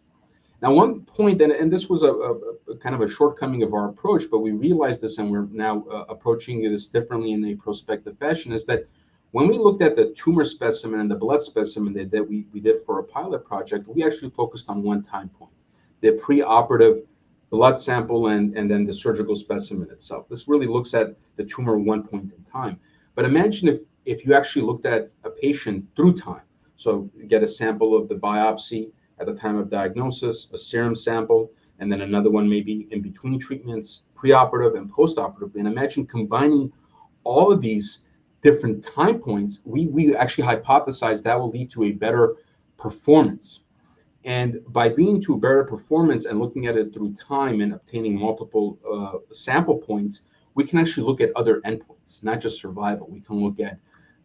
Now, one point, and this was a kind of a shortcoming of our approach, but we realized this and we're now approaching this differently in a prospective fashion, is that when we looked at the tumor specimen and the blood specimen that we did for a pilot project, we actually focused on one time point, the preoperative blood sample and then the surgical specimen itself. This really looks at the tumor one point in time. But imagine if you actually looked at a patient through time. So you get a sample of the biopsy at the time of diagnosis, a serum sample, and then another one maybe in between treatments, preoperative and postoperatively. And imagine combining all of these different time points. We actually hypothesized that will lead to a better performance. And by being to a better performance and looking at it through time and obtaining multiple sample points, we can actually look at other endpoints, not just survival. We can look at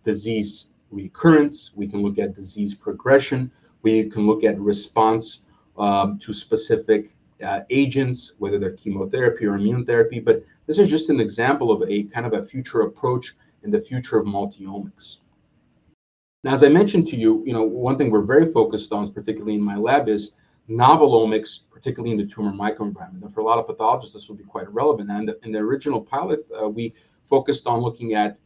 disease recurrence, we can look at disease progression, we can look at response to specific agents, whether they're chemotherapy or immune therapy. But this is just an example of a kind of a future approach in the future of multi-omics. Now, as I mentioned to you, one thing we're very focused on, particularly in my lab, is novel omics, particularly in the tumor microenvironment. And for a lot of pathologists, this will be quite relevant. And in the original pilot, we focused on looking at,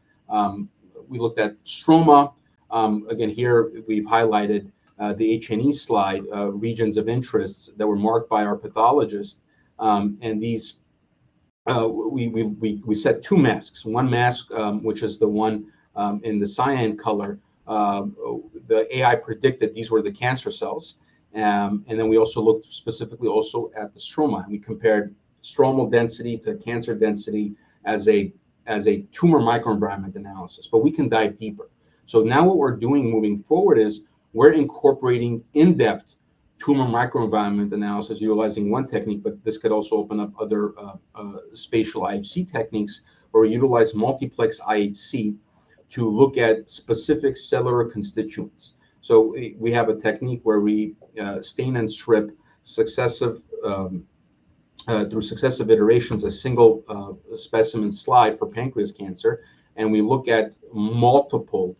we looked at stroma. Again, here we've highlighted the H&E slide, regions of interest that were marked by our pathologist. And these, we set two masks. One mask, which is the one in the cyan color, the AI predicted these were the cancer cells. And then we also looked specifically also at the stroma. And we compared stromal density to cancer density as a tumor microenvironment analysis. But we can dive deeper. So now what we're doing moving forward is we're incorporating in-depth tumor microenvironment analysis utilizing one technique, but this could also open up other spatial IHC techniques, where we utilize multiplex IHC to look at specific cellular constituents. So we have a technique where we stain and strip successive through successive iterations a single specimen slide for pancreas cancer, and we look at multiple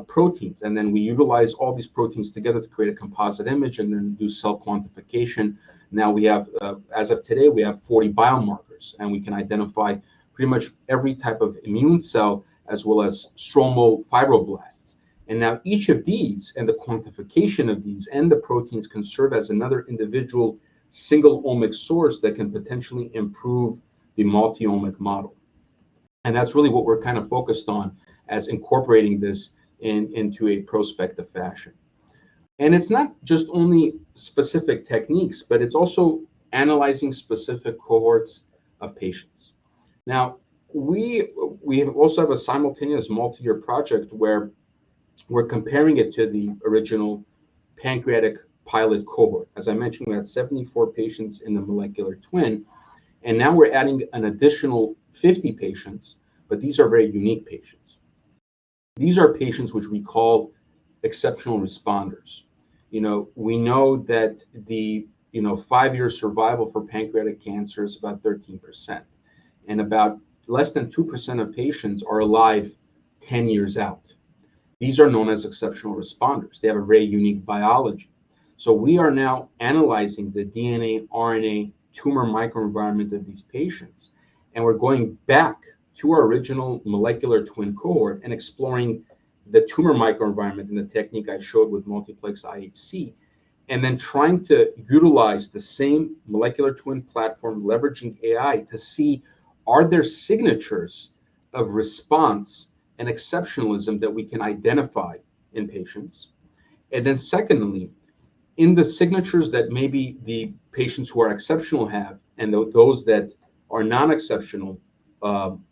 proteins, and then we utilize all these proteins together to create a composite image and then do cell quantification. Now we have, as of today, we have 40 biomarkers, and we can identify pretty much every type of immune cell as well as stromal fibroblasts. And now each of these and the quantification of these and the proteins can serve as another individual single omic source that can potentially improve the multi-omic model. And that's really what we're kind of focused on as incorporating this into a prospective fashion. And it's not just only specific techniques, but it's also analyzing specific cohorts of patients. Now, we also have a simultaneous multi-year project where we're comparing it to the original pancreatic pilot cohort. As I mentioned, we had 74 patients in the molecular twin, and now we're adding an additional 50 patients, but these are very unique patients. These are patients which we call exceptional responders. We know that the 5-year survival for pancreatic cancer is about 13%, and about less than 2% of patients are alive 10 years out. These are known as exceptional responders. They have a very unique biology. So we are now analyzing the DNA, RNA, tumor microenvironment of these patients, and we're going back to our original molecular twin cohort and exploring the tumor microenvironment in the technique I showed with multiplex IHC, and then trying to utilize the same molecular twin platform, leveraging AI, to see, are there signatures of response and exceptionalism that we can identify in patients? And then secondly, in the signatures that maybe the patients who are exceptional have and those that are non-exceptional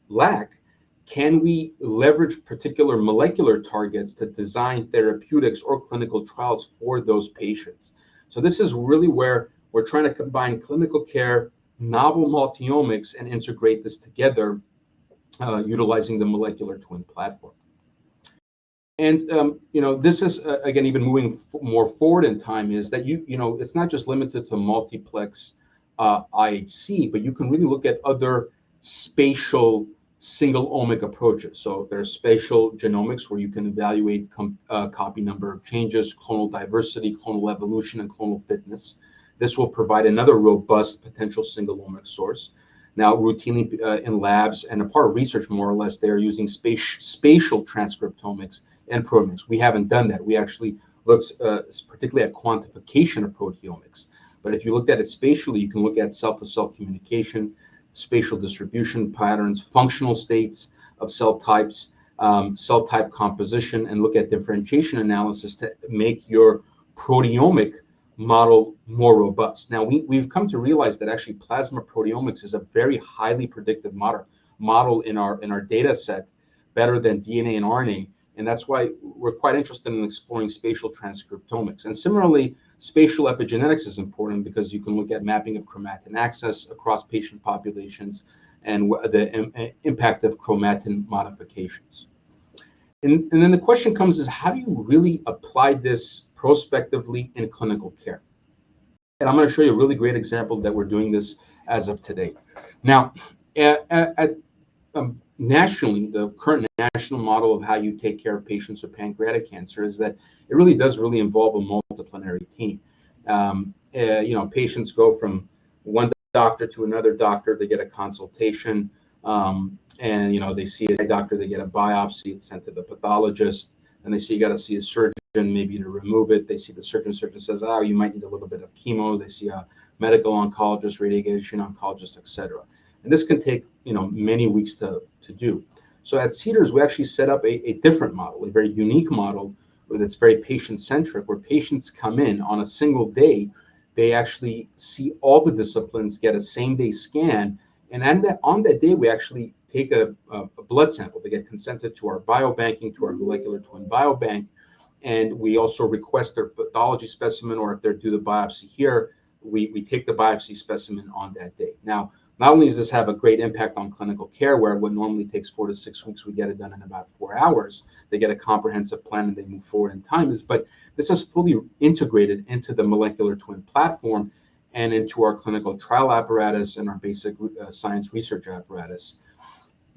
lack, can we leverage particular molecular targets to design therapeutics or clinical trials for those patients? So this is really where we're trying to combine clinical care, novel multi-omics, and integrate this together utilizing the molecular twin platform. And this is again, even moving more forward in time, is that it's not just limited to multiplex IHC, but you can really look at other spatial single omic approaches. So there's spatial genomics, where you can evaluate copy number of changes, clonal diversity, clonal evolution, and clonal fitness. This will provide another robust potential single omic source. Now, routinely in labs and a part of research, more or less, they are using spatial transcriptomics and proteomics. We haven't done that. We actually looked particularly at quantification of proteomics. But if you looked at it spatially, you can look at cell-to-cell communication, spatial distribution patterns, functional states of cell types, cell type composition, and look at differentiation analysis to make your proteomic model more robust. Now, we've come to realize that actually plasma proteomics is a very highly predictive model in our data set, better than DNA and RNA. And that's why we're quite interested in exploring spatial transcriptomics. And similarly, spatial epigenetics is important because you can look at mapping of chromatin access across patient populations and the impact of chromatin modifications. And then the question comes is, how do you really apply this prospectively in clinical care? And I'm going to show you a really great example that we're doing this as of today. Now, nationally, the current national model of how you take care of patients with pancreatic cancer is that it really does involve a multidisciplinary team. Patients go from one doctor to another doctor, they get a consultation, and they see a doctor, they get a biopsy, it's sent to the pathologist, and they see you got to see a surgeon maybe to remove it. They see the surgeon says, oh, you might need a little bit of chemo. They see a medical oncologist, radiation oncologist, etc. And this can take many weeks to do. So at Cedars, we actually set up a different model, a very unique model that's very patient-centric, where patients come in on a single day. They actually see all the disciplines, get a same-day scan, and on that day, we actually take a blood sample. They get consented to our biobanking, to our molecular twin biobank, And we also request their pathology specimen, or if they're due the biopsy here, we take the biopsy specimen on that day. Now, not only does this have a great impact on clinical care, where what normally takes 4 to 6 weeks, we get it done in about 4 hours. They get a comprehensive plan and they move forward in time. But this is fully integrated into the molecular twin platform and into our clinical trial apparatus and our basic science research apparatus.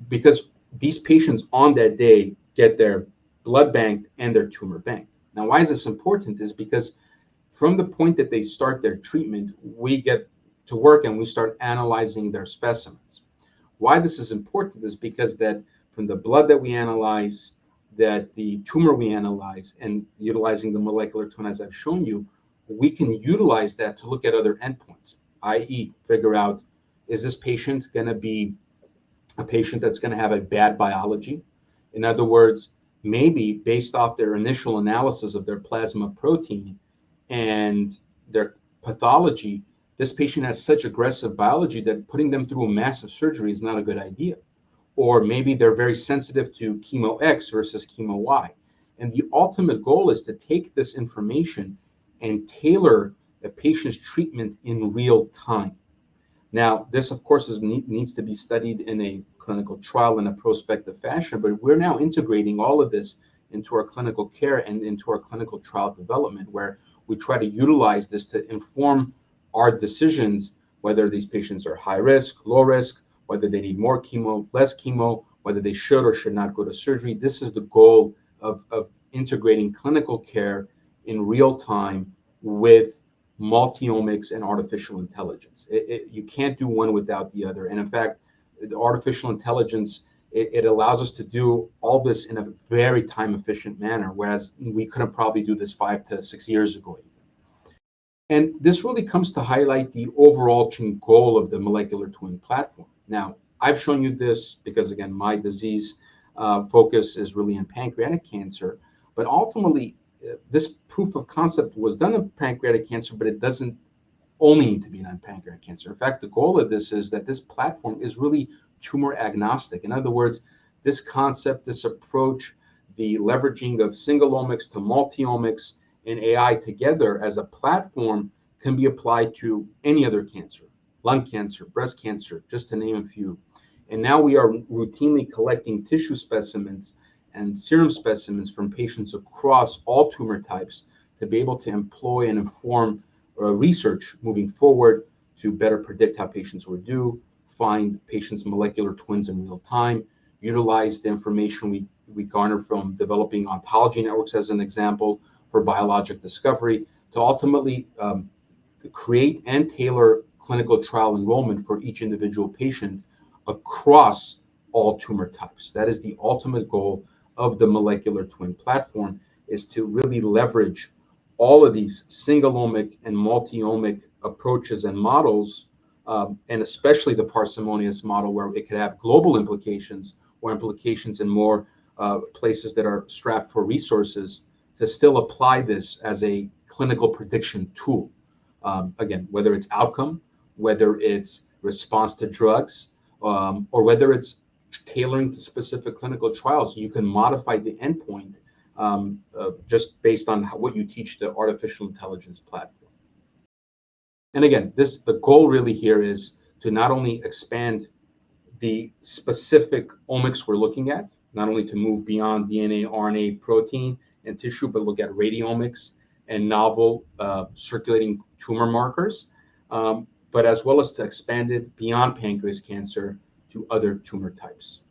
Because these patients on that day get their blood banked and their tumor banked. Now, why is this important? Is because from the point that they start their treatment, we get to work and we start analyzing their specimens. Why this is important is because that from the blood that we analyze, that the tumor we analyze, and utilizing the molecular twin as I've shown you, we can utilize that to look at other endpoints, i.e. figure out, is this patient going to be a patient that's going to have a bad biology? In other words, maybe based off their initial analysis of their plasma protein and their pathology, this patient has such aggressive biology that putting them through a massive surgery is not a good idea. Or maybe they're very sensitive to chemo X versus chemo Y. And the ultimate goal is to take this information and tailor a patient's treatment in real time. Now, this, of course, needs to be studied in a clinical trial in a prospective fashion, but we're now integrating all of this into our clinical care and into our clinical trial development, where we try to utilize this to inform our decisions, whether these patients are high risk, low risk, whether they need more chemo, less chemo, whether they should or should not go to surgery. This is the goal of integrating clinical care in real time with multi-omics and artificial intelligence. You can't do one without the other. And in fact, the artificial intelligence, it allows us to do all this in a very time efficient manner, whereas we couldn't probably do this 5 to 6 years ago. And this really comes to highlight the overarching goal of the molecular twin platform. Now, I've shown you this because, again, my disease focus is really in pancreatic cancer, but ultimately, this proof of concept was done in pancreatic cancer, but it doesn't only need to be done in pancreatic cancer. In fact, the goal of this is that this platform is really tumor agnostic. In other words, this concept, this approach, the leveraging of single omics to multi-omics and AI together as a platform can be applied to any other cancer, lung cancer, breast cancer, just to name a few. And now we are routinely collecting tissue specimens and serum specimens from patients across all tumor types to be able to employ and inform research moving forward to better predict how patients will do, find patients' molecular twins in real time, utilize the information we garner from developing ontology networks as an example for biologic discovery, to ultimately create and tailor clinical trial enrollment for each individual patient across all tumor types. That is the ultimate goal of the molecular twin platform, is to really leverage all of these single omic and multi-omic approaches and models, and especially the parsimonious model, where it could have global implications or implications in more places that are strapped for resources, to still apply this as a clinical prediction tool. Again, whether it's outcome, whether it's response to drugs, or whether it's tailoring to specific clinical trials, you can modify the endpoint just based on what you teach the artificial intelligence platform. And again, the goal really here is to not only expand the specific omics we're looking at, not only to move beyond DNA, RNA, protein, and tissue, but look at radiomics and novel circulating tumor markers, but as well as to expand it beyond pancreas cancer to other tumor types.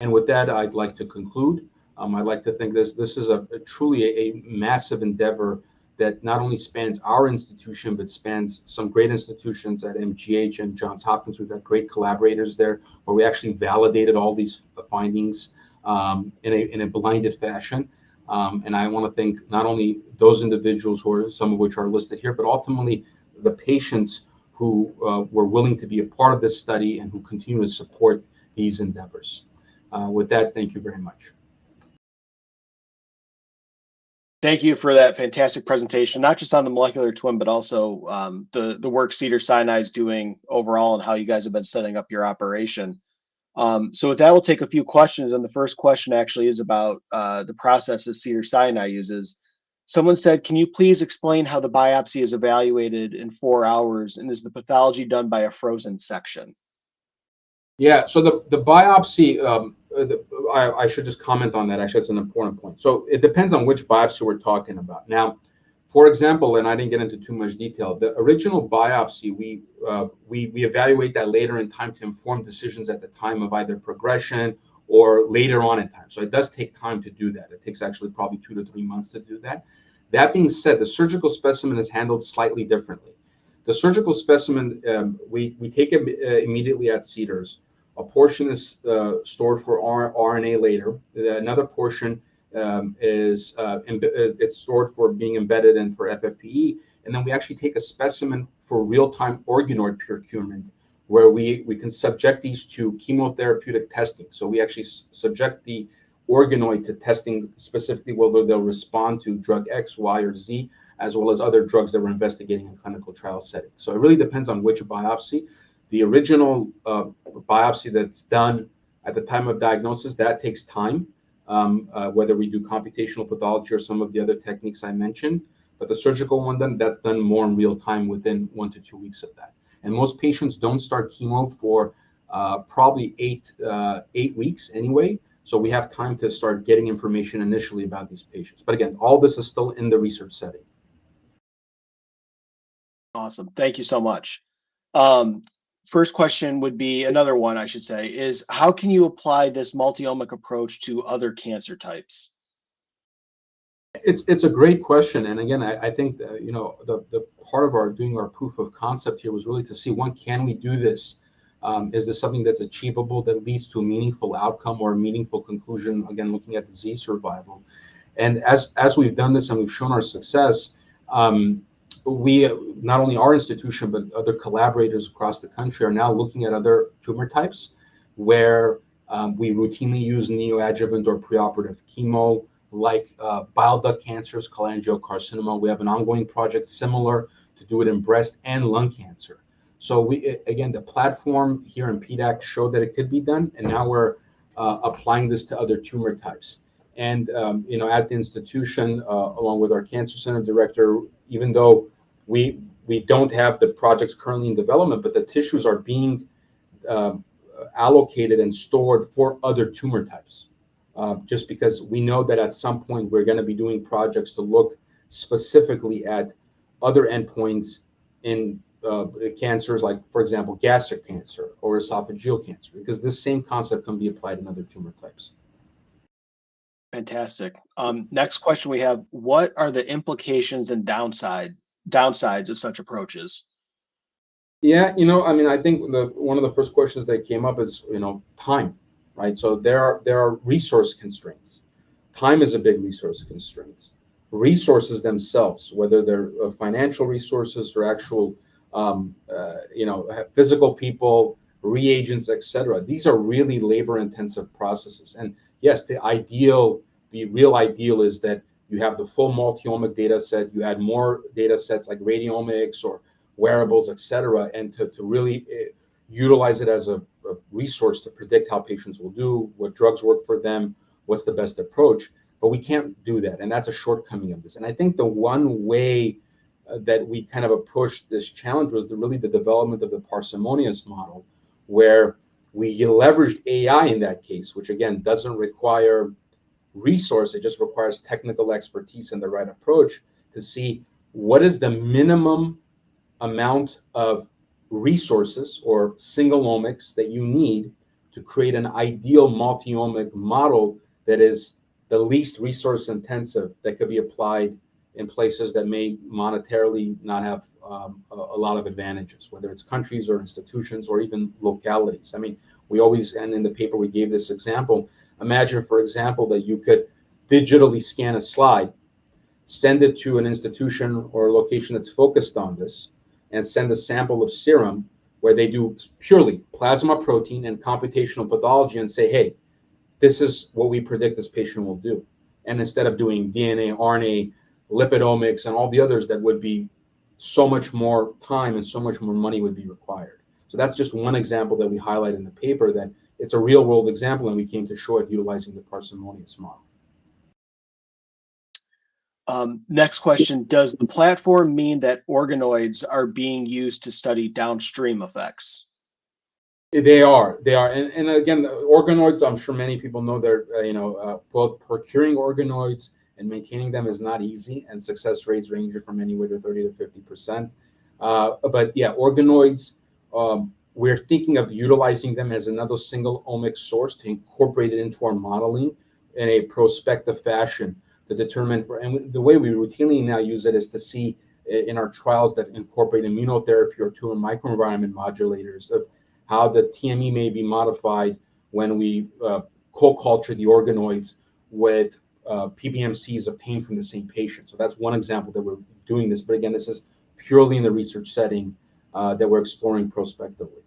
And with that, I'd like to conclude. I'd like to think this is truly a massive endeavor that not only spans our institution, but spans some great institutions at MGH and Johns Hopkins. We've got great collaborators there, where we actually validated all these findings in a blinded fashion. And I want to thank not only those individuals, some of which are listed here, but ultimately the patients who were willing to be a part of this study and who continue to support these endeavors. With that, thank you very much. Thank you for that fantastic presentation, not just on the molecular twin, but also the work Cedars-Sinai is doing overall and how you guys have been setting up your operation. So with that, we'll take a few questions. And the first question actually is about the process that Cedars-Sinai uses. Someone said, can you please explain how the biopsy is evaluated in 4 hours, and is the pathology done by a frozen section? Yeah, so the biopsy, I should just comment on that. Actually, it's an important point. So it depends on which biopsy we're talking about. Now, for example, and I didn't get into too much detail, the original biopsy, we evaluate that later in time to inform decisions at the time of either progression or later on in time. So it does take time to do that. It takes actually probably 2 to 3 months to do that. That being said, the surgical specimen is handled slightly differently. The surgical specimen, we take it immediately at Cedars. A portion is stored for RNA later. Another portion it's stored for being embedded and for FFPE. And then we actually take a specimen for real-time organoid procurement, where we can subject these to chemotherapeutic testing. So we actually subject the organoid to testing, specifically whether they'll respond to drug X, Y, or Z, as well as other drugs that we're investigating in clinical trial settings. So it really depends on which biopsy. The original biopsy that's done at the time of diagnosis, that takes time, whether we do computational pathology or some of the other techniques I mentioned. But the surgical one, that's done more in real time within 1 to 2 weeks of that. And most patients don't start chemo for probably eight weeks anyway. So we have time to start getting information initially about these patients. But again, all this is still in the research setting. Awesome. Thank you so much. First question would be, another one I should say, is how can you apply this multi-omic approach to other cancer types? It's a great question, and again, I think the part of our doing our proof of concept here was really to see, one, can we do this? Is this something that's achievable that leads to a meaningful outcome or a meaningful conclusion? Again, looking at disease survival, and as we've done this and we've shown our success, we, not only our institution but other collaborators across the country, are now looking at other tumor types where we routinely use neoadjuvant or preoperative chemo, like bile duct cancers, cholangiocarcinoma. We have an ongoing project similar to do it in breast and lung cancer. So again, the platform here in PDAC showed that it could be done, and now we're applying this to other tumor types. And at the institution, along with our cancer center director, even though we don't have the projects currently in development, but the tissues are being allocated and stored for other tumor types. Just because we know that at some point we're going to be doing projects to look specifically at other endpoints in cancers, like, for example, gastric cancer or esophageal cancer, because this same concept can be applied in other tumor types. Fantastic. Next question we have, what are the implications and downsides of such approaches? Yeah, I mean, I think one of the first questions that came up is, time, right? So there are resource constraints. Time is a big resource constraint. Resources themselves, whether they're financial resources or actual, physical people, reagents, etc. These are really labor-intensive processes. And yes, the real ideal is that you have the full multi-omic data set, you add more data sets like radiomics or wearables, etc., and to really utilize it as a resource to predict how patients will do, what drugs work for them, what's the best approach. But we can't do that, and that's a shortcoming of this. And I think the one way that we kind of approached this challenge was really the development of the parsimonious model, where we leveraged AI in that case, which again doesn't require resource, it just requires technical expertise and the right approach to see what is the minimum amount of resources or single omics that you need to create an ideal multi-omic model that is the least resource intensive, that could be applied in places that may monetarily not have a lot of advantages, whether it's countries or institutions or even localities. I mean, we always, and in the paper we gave this example, imagine, for example, that you could digitally scan a slide, send it to an institution or a location that's focused on this, and send a sample of serum where they do purely plasma protein and computational pathology and say, hey, this is what we predict this patient will do. And instead of doing DNA, RNA, lipidomics, and all the others that would be so much more time and so much more money would be required. So that's just one example that we highlight in the paper, that it's a real world example, and we came to show it utilizing the parsimonious model. Next question, does the platform mean that organoids are being used to study downstream effects? They are, and again, the organoids, I'm sure many people know they're, both procuring organoids and maintaining them is not easy, and success rates range from anywhere to 30 to 50%. But yeah, organoids, we're thinking of utilizing them as another single omic source to incorporate it into our modeling in a prospective fashion to determine and the way we routinely now use it is to see in our trials that incorporate immunotherapy or tumor microenvironment modulators of how the TME may be modified when we co-culture the organoids with PBMCs obtained from the same patient. So that's one example that we're doing this. But again, this is purely in the research setting that we're exploring prospectively.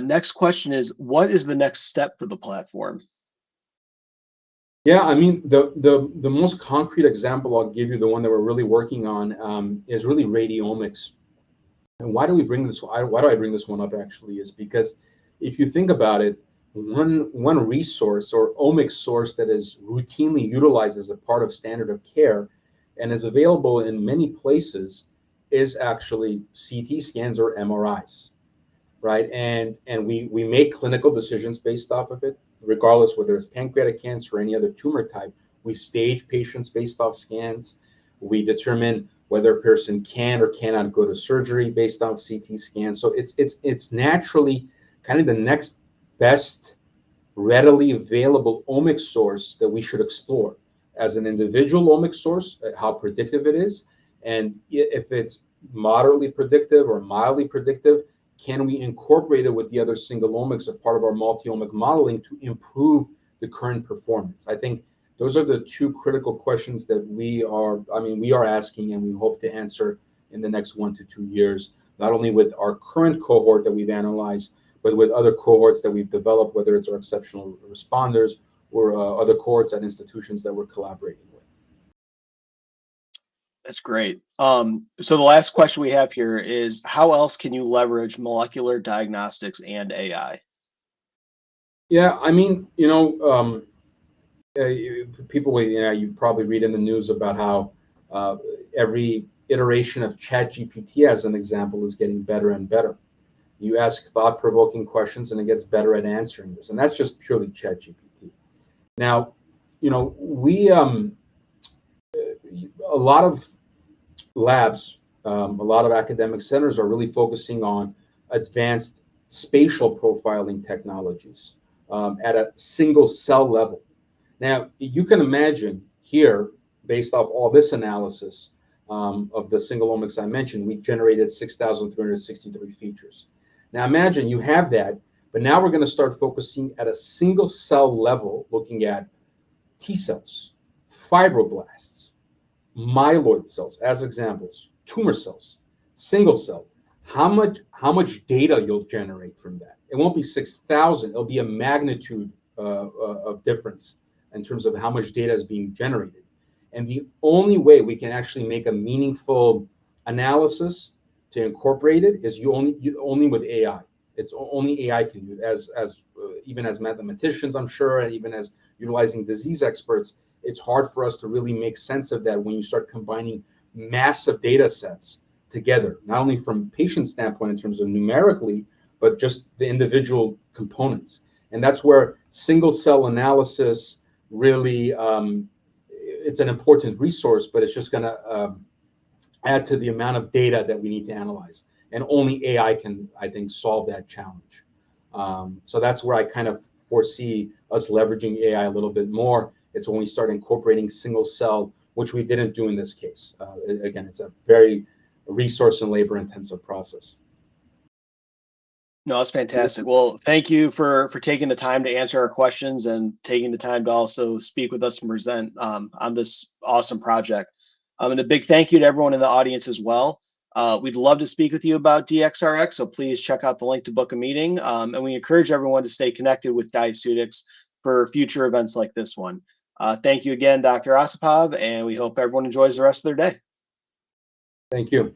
Next question is, what is the next step for the platform? Yeah, I mean, the most concrete example I'll give you, the one that we're really working on, is really radiomics. And why do we bring this? Why do I bring this one up? Actually, is because if you think about it, one resource or omic source that is routinely utilized as a part of standard of care and is available in many places is actually CT scans or MRIs, right? And we make clinical decisions based off of it, regardless whether it's pancreatic cancer or any other tumor type. We stage patients based off scans. We determine whether a person can or cannot go to surgery based on CT scans. So it's naturally kind of the next best readily available omic source that we should explore as an individual omic source, how predictive it is, and if it's moderately predictive or mildly predictive, can we incorporate it with the other single omics as part of our multi-omic modeling to improve the current performance? I think those are the two critical questions that we are asking, and we hope to answer in the next 1 to 2 years, not only with our current cohort that we've analyzed, but with other cohorts that we've developed, whether it's our exceptional responders or other cohorts at institutions that we're collaborating with. That's great. So the last question we have here is, how else can you leverage molecular diagnostics and AI? Yeah, I mean, people, you probably read in the news about how every iteration of ChatGPT, as an example, is getting better and better. You ask thought-provoking questions, and it gets better at answering this, and that's just purely ChatGPT. Now, we a lot of labs, a lot of academic centers are really focusing on advanced spatial profiling technologies at a single cell level. Now, you can imagine here, based off all this analysis of the single omics I mentioned, we generated 6,363 features. Now, imagine you have that, but now we're going to start focusing at a single cell level, looking at T cells, fibroblasts, myeloid cells as examples, tumor cells, single cell. How much data you'll generate from that? It won't be 6,000. It'll be a magnitude of difference in terms of how much data is being generated. And the only way we can actually make a meaningful analysis to incorporate it is only with AI. It's only AI can do it. As even as mathematicians, I'm sure, and even as utilizing disease experts, it's hard for us to really make sense of that when you start combining massive data sets together, not only from patient standpoint in terms of numerically, but just the individual components. And that's where single cell analysis really, it's an important resource, but it's just going to add to the amount of data that we need to analyze. And only AI can, I think, solve that challenge. So that's where I kind of foresee us leveraging AI a little bit more. It's when we start incorporating single cell, which we didn't do in this case. Again, it's a very resource and labor intensive process. No, that's fantastic. Well, thank you for taking the time to answer our questions and taking the time to also speak with us and present on this awesome project. And a big thank you to everyone in the audience as well. We'd love to speak with you about DXRX, so please check out the link to book a meeting. And we encourage everyone to stay connected with Diaceutics for future events like this one. Thank you again, Dr. Osipov, and we hope everyone enjoys the rest of their day. Thank you.